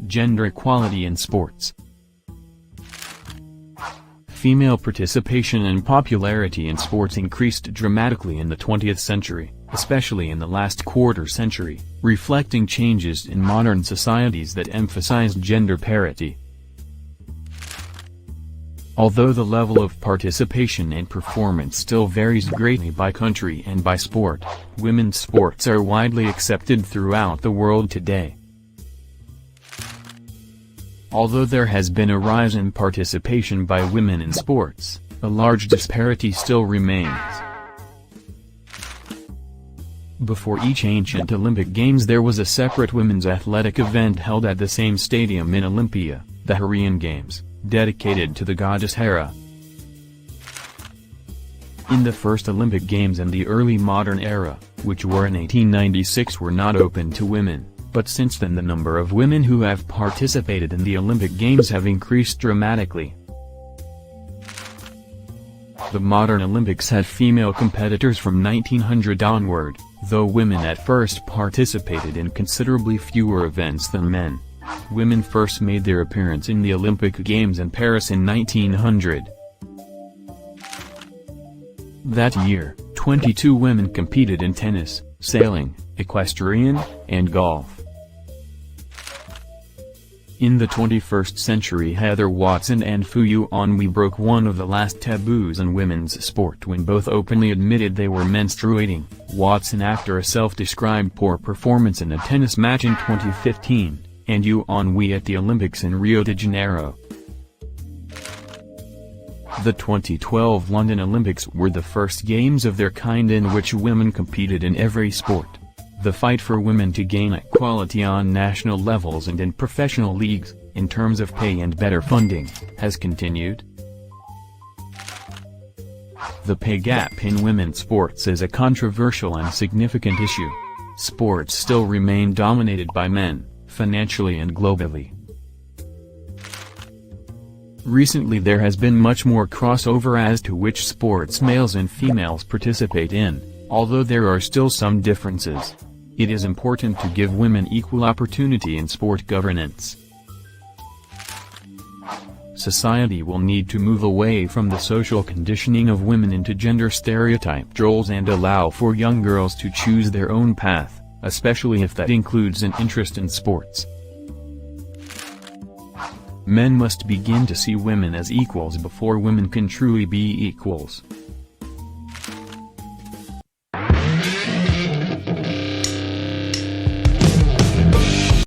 Gender equality in sports. Female participation and popularity in sports increased dramatically in the 20th century, especially in the last quarter century, reflecting changes in modern societies that emphasized gender parity. Although the level of participation and performance still varies greatly by country and by sport, women's sports are widely accepted throughout the world today. Although there has been a rise in participation by women in sports, a large disparity still remains. Before each ancient Olympic Games there was a separate women's athletic event held at the same stadium in Olympia, the Heraean Games, dedicated to the goddess Hera. In the first Olympic Games and the early modern era, which were in 1896, were not open to women, but since then the number of women who have participated in the Olympic Games have increased dramatically. The modern Olympics had female competitors from 1900 onward, though women at first participated in considerably fewer events than men. Women first made their appearance in the Olympic Games in Paris in 1900. That year, 22 women competed in tennis, sailing, equestrian, and golf. In the 21st century, Heather Watson and Fu Yuanhui broke one of the last taboos in women's sport when both openly admitted they were menstruating, Watson after a self-described poor performance in a tennis match in 2015, and Yuanhui at the Olympics in Rio de Janeiro. The 2012 London Olympics were the first games of their kind in which women competed in every sport. The fight for women to gain equality on national levels and in professional leagues, in terms of pay and better funding, has continued. The pay gap in women's sports is a controversial and significant issue. Sports still remain dominated by men, financially and globally. Recently there has been much more crossover as to which sports males and females participate in, although there are still some differences. It is important to give women equal opportunity in sport governance. Society will need to move away from the social conditioning of women into gender stereotype roles and allow for young girls to choose their own path, especially if that includes an interest in sports. Men must begin to see women as equals before women can truly be equals.